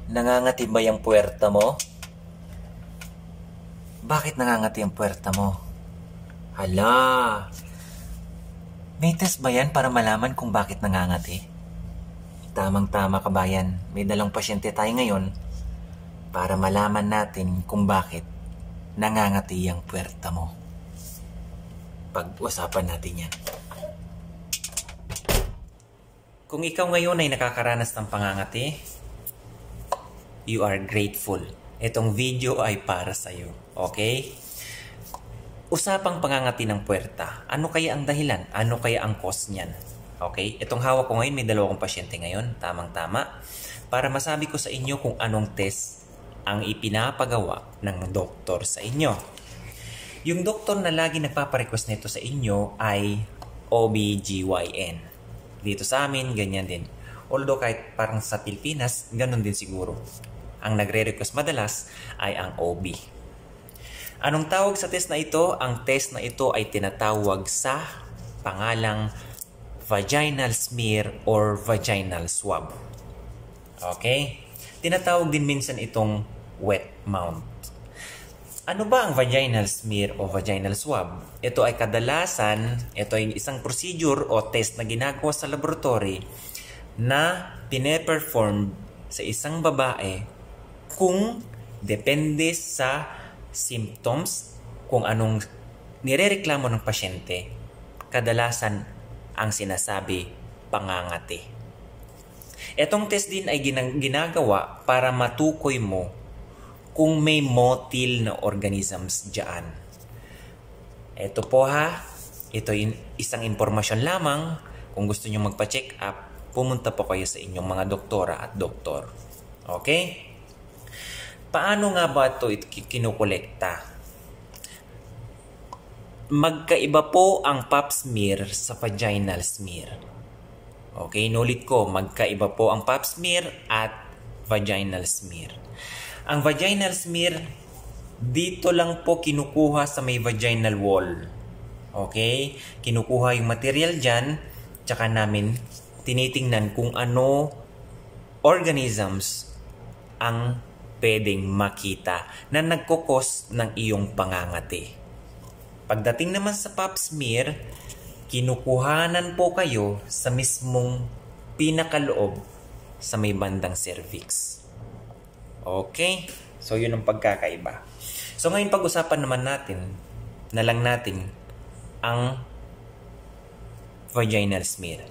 Nangangati ba yung puwerta mo? Bakit nangangati ang puwerta mo? Hala! May test ba yan para malaman kung bakit nangangati? Tamang-tama kabayan, may dalang pasyente tayo ngayon para malaman natin kung bakit nangangati ang puwerta mo. Pag-usapan natin yan. Kung ikaw ngayon ay nakakaranas ng pangangati, you are grateful. Itong video ay para sa'yo. Okay? Usapang pangangati ng puwerta. Ano kaya ang dahilan? Ano kaya ang cause niyan? Okay? Itong hawak ko ngayon, may dalawang pasyente ngayon. Tamang-tama. Para masabi ko sa inyo kung anong test ang ipinapagawa ng doktor sa inyo. Yung doktor na lagi nagpaparequest nito sa inyo ay OBGYN. Dito sa amin, ganyan din. Although kahit parang sa Pilipinas, ganun din siguro. Ang nagre-request madalas ay ang OB. Anong tawag sa test na ito? Ang test na ito ay tinatawag sa pangalang vaginal smear or vaginal swab. Okay? Tinatawag din minsan itong wet mount. Ano ba ang vaginal smear o vaginal swab? Ito ay kadalasan, ito ay isang procedure o test na ginagawa sa laboratory na pine-perform sa isang babae kung depende sa symptoms, kung anong nirereklamo ng pasyente, kadalasan ang sinasabi pangangati. Etong test din ay ginagawa para matukoy mo kung may motile na organisms dyan. Ito po ito isang impormasyon lamang. Kung gusto nyo magpa-check up, pumunta po kayo sa inyong mga doktora at doktor. Okay? Paano nga ba ito kinukolekta? Magkaiba po ang pap smear sa vaginal smear. Okay, inulit ko, magkaiba po ang pap smear at vaginal smear. Ang vaginal smear, dito lang po kinukuha sa may vaginal wall. Okay? Kinukuha yung material dyan, tsaka namin tinitingnan kung ano organisms ang pwedeng makita na nagkukos ng iyong pangangati. Pagdating naman sa pap smear, kinukuhanan po kayo sa mismong pinakaloob sa may bandang cervix. Okay? So, yun ang pagkakaiba. So, ngayon pag-usapan naman natin ang vaginal smear.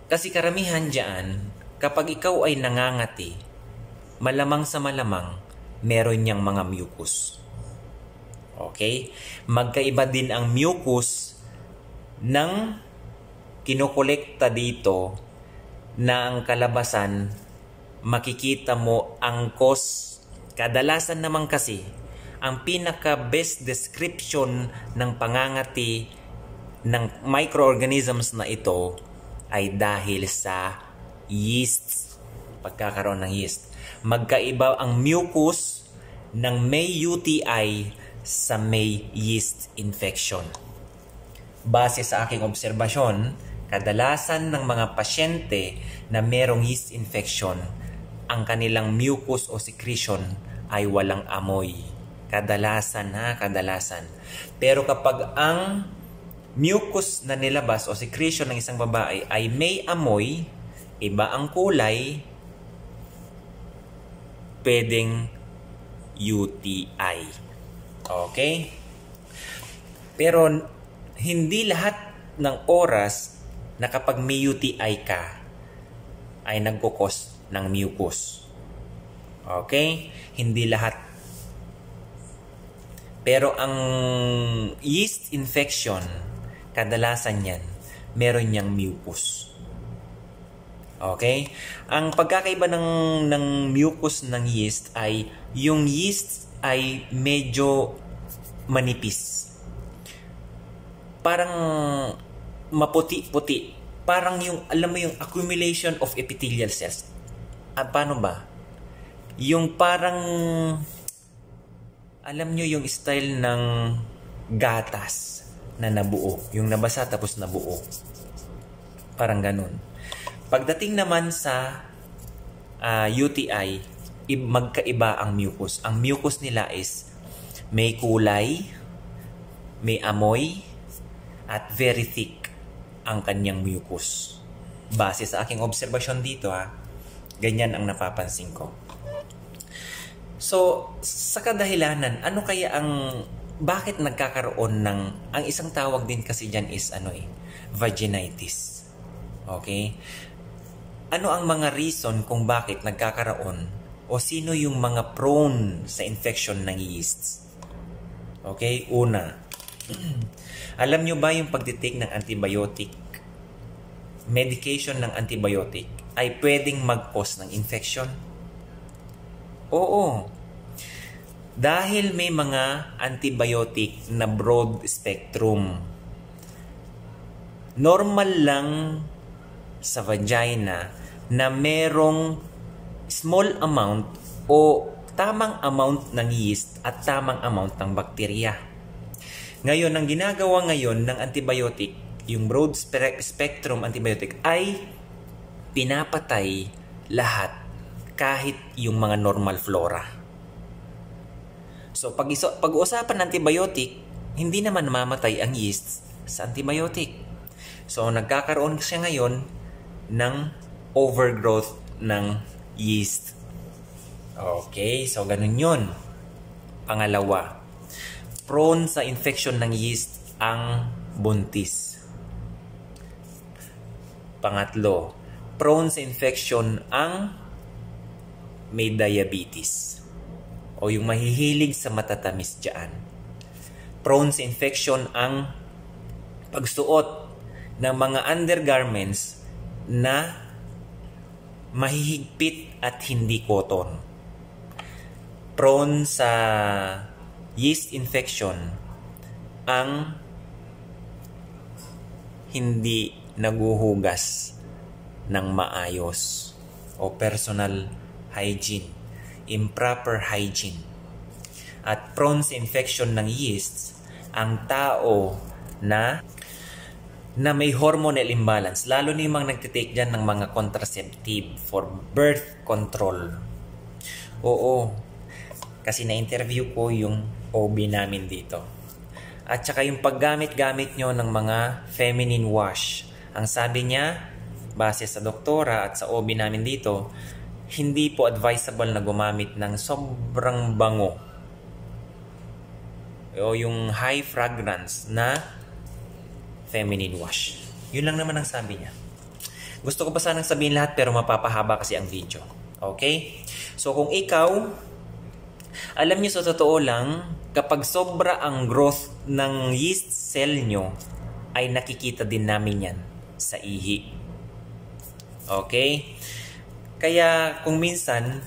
Kasi karamihan dyan, kapag ikaw ay nangangati, malamang sa malamang, meron niyang mga mucus. Okay? Magkaiba din ang mucus ng kinukolekta dito na ang kalabasan, makikita mo ang cause. Kadalasan naman kasi, ang pinaka-best description ng pangangati ng microorganisms na ito ay dahil sa yeast. Pagkakaroon ng yeast. Magkaiba ang mucus ng may UTI sa may yeast infection. Base sa aking obserbasyon, kadalasan ng mga pasyente na merong yeast infection, ang kanilang mucus o secretion ay walang amoy. Kadalasan. Pero kapag ang mucus na nilabas o secretion ng isang babae ay may amoy, iba ang kulay, pwedeng UTI. Okay? Pero hindi lahat ng oras na kapag may UTI ka ay nagkukos ng mucus. Okay? Hindi lahat. Pero ang yeast infection, kadalasan yan, meron niyang mucus. Okay? Ang pagkakaiba ng mucus ng yeast ay yung yeast ay medyo manipis. Parang maputi-puti. Parang yung, alam mo yung accumulation of epithelial cells. Paano ba? Yung parang, alam nyo yung style ng gatas na nabuo. Yung nabasa tapos nabuo. Parang ganun. Pagdating naman sa UTI, magkaiba ang mucus. Ang mucus nila is may kulay, may amoy, at very thick ang kanyang mucus. Base sa aking obserbasyon dito ganyan ang napapansin ko. So, sa kadahilanan, ano kaya bakit nagkakaroon ng, ang isang tawag din kasi dyan is vaginitis. Okay? Ano ang mga reason kung bakit nagkakaroon o sino yung mga prone sa infection ng yeasts? Okay? Una, alam nyo ba yung pagtitake ng antibiotic, medication ng antibiotic, ay pwedeng mag-cause ng infection? Oo. Dahil may mga antibiotic na broad spectrum. Normal lang sa vagina na merong small amount o tamang amount ng yeast at tamang amount ng bakterya. Ngayon, ang ginagawa ngayon ng antibiotic, yung broad spectrum antibiotic, ay pinapatay lahat kahit yung mga normal flora. So, pag-uusapan ng antibiotic, hindi naman mamatay ang yeast sa antibiotic. So, nagkakaroon siya ngayon ng overgrowth ng yeast. Okay, so ganun yun. Pangalawa, prone sa infection ng yeast ang buntis. Pangatlo, prone sa infection ang may diabetes o yung mahihilig sa matatamis dyan. Prone sa infection ang pagsuot ng mga undergarments na mahihigpit at hindi cotton. Prone sa yeast infection ang hindi naguhugas ng maayos o personal hygiene, improper hygiene. At prone sa infection ng yeast ang tao na may hormonal imbalance, lalo na yung mga nagtitake dyan ng mga contraceptive for birth control. Oo, kasi na-interview ko yung OB namin dito. At saka yung paggamit-gamit nyo ng mga feminine wash. Ang sabi niya, base sa doktora at sa OB namin dito, hindi po advisable na gumamit ng sobrang bango o yung high fragrance na feminine wash. Yun lang naman ang sabi niya. Gusto ko pa sanang sabihin lahat pero mapapahaba kasi ang video. Okay? So kung ikaw, alam niyo sa totoo lang, kapag sobra ang growth ng yeast cell nyo, ay nakikita din namin yan sa ihi. Okay? Kaya kung minsan,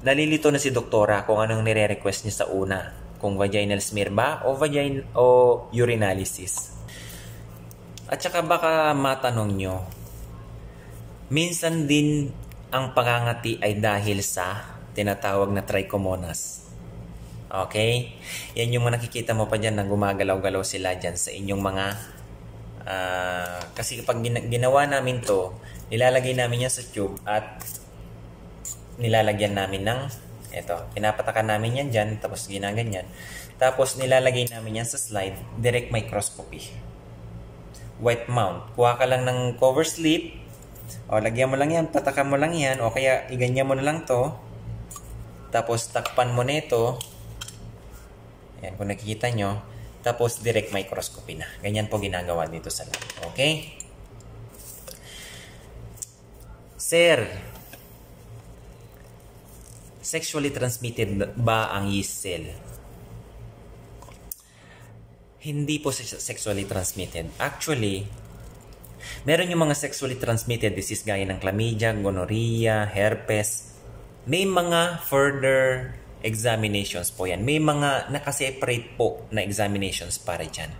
nalilito na si doktora kung anong nire-request niya sa una. Kung vaginal smear ba o urinalysis. At saka baka matanong nyo, minsan din ang pangangati ay dahil sa tinatawag na trichomonas. Okay? Yan yung nakikita mo pa dyan na gumagalaw-galaw sila dyan sa inyong mga kasi kapag ginawa namin to, nilalagay namin yan sa tube at nilalagyan namin ng pinapatakan namin yan dyan, tapos ginaganyan. Tapos nilalagay namin yan sa slide, direct microscopy. Wet mount. Kuha ka lang ng cover slip, o lagyan mo lang yan, patakan mo lang yan, o kaya iganyan mo na lang to. Tapos takpan mo nito. Ayan, kung nakikita nyo. Tapos direct microscopy na. Ganyan po ginagawa dito sa lab. Okay? Sir, sexually transmitted ba ang yeast cell? Hindi po sexually transmitted. Actually, meron yung mga sexually transmitted disease gaya ng chlamydia, gonorrhea, herpes. May mga further examinations po yan. May mga nakaseparate po na examinations para dyan.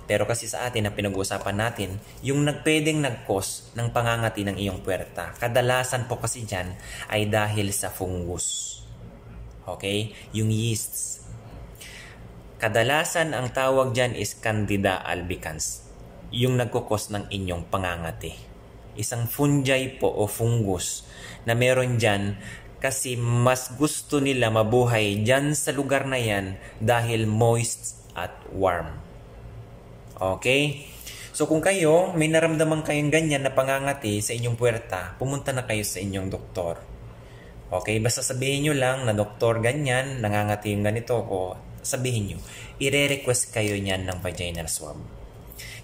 Pero kasi sa atin, ang pinag-uusapan natin, yung pwedeng nag-cause ng pangangati ng iyong puwerta. Kadalasan po kasi dyan ay dahil sa fungus. Okay? Yung yeasts. Kadalasan ang tawag dyan is Candida albicans. Yung nagkukos ng inyong pangangati. isang fungi po o fungus na meron dyan kasi mas gusto nila mabuhay dyan sa lugar na yan dahil moist at warm. Okay? So kung kayo, may naramdaman kayong ganyan na pangangati sa inyong puwerta, pumunta na kayo sa inyong doktor. Okay? Basta sabihin nyo lang na doktor ganyan, nangangati yung ganito o sabihin nyo, ire-request kayo niyan ng vaginal swab.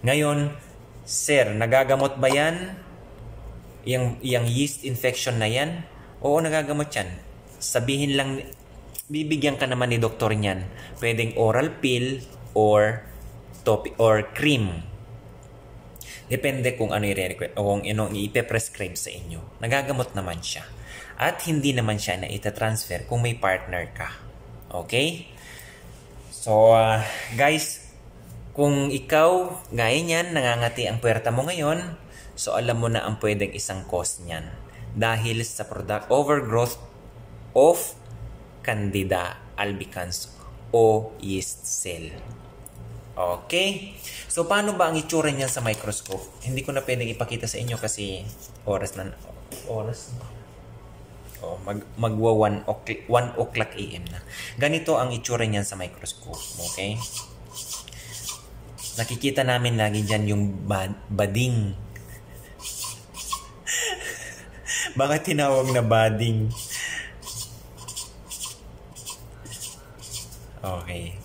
Ngayon, sir, nagagamot ba yan? Yung yeast infection na yan? Oo, nagagamot yan. Sabihin lang, bibigyan ka naman ni doktor niyan. Pwedeng oral pill or cream. Depende kung ano i-request o kung i-prescribe sa inyo. Nagagamot naman siya. At hindi naman siya na ita-transfer kung may partner ka. Okay? So, guys, kung ikaw, gaya niyan, nangangati ang puwerta mo ngayon, so alam mo na ang pwedeng isang cause niyan. Dahil sa overgrowth of Candida albicans o yeast cell. Okay? So, paano ba ang itsura niyan sa microscope? Hindi ko na pwedeng ipakita sa inyo kasi oras na. Magwa 1 o'clock AM na. Ganito ang itsura niyan sa microscope. Okay? Nakikita namin lagi dyan yung bading. Bakit tinawag na bading? Okay.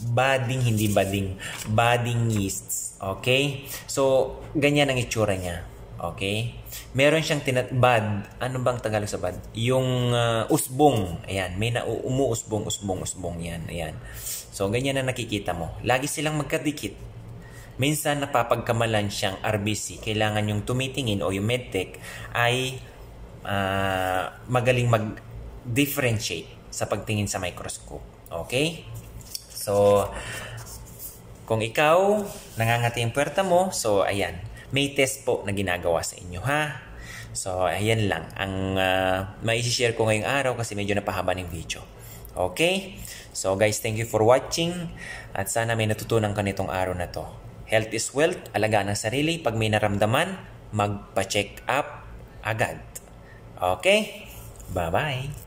Bading, hindi bading. Bading yeasts. Okay? So, ganyan ang itsura niya. Okay? Meron siyang bad. Ano bang Tagalog sa bad? Yung usbong. Ayan. May umuusbong, usbong yan. Ayan. So, ganyan na nakikita mo. Lagi silang magkadikit. Minsan, napapagkamalan siyang RBC. Kailangan yung tumitingin o yung medtech ay magaling mag-differentiate sa pagtingin sa microscope. Okay? So, kung ikaw, nangangati ang puwerta mo, so, ayan. May test po na ginagawa sa inyo, ha? So, ayan lang. Ang mai-share ko ngayong araw kasi medyo napahaba ng video. Okay? So, guys, thank you for watching. At sana may natutunan ka nitong araw na to. Health is wealth. Alagaan ang sarili. Pag may naramdaman, magpa-check up agad. Okay? Bye-bye!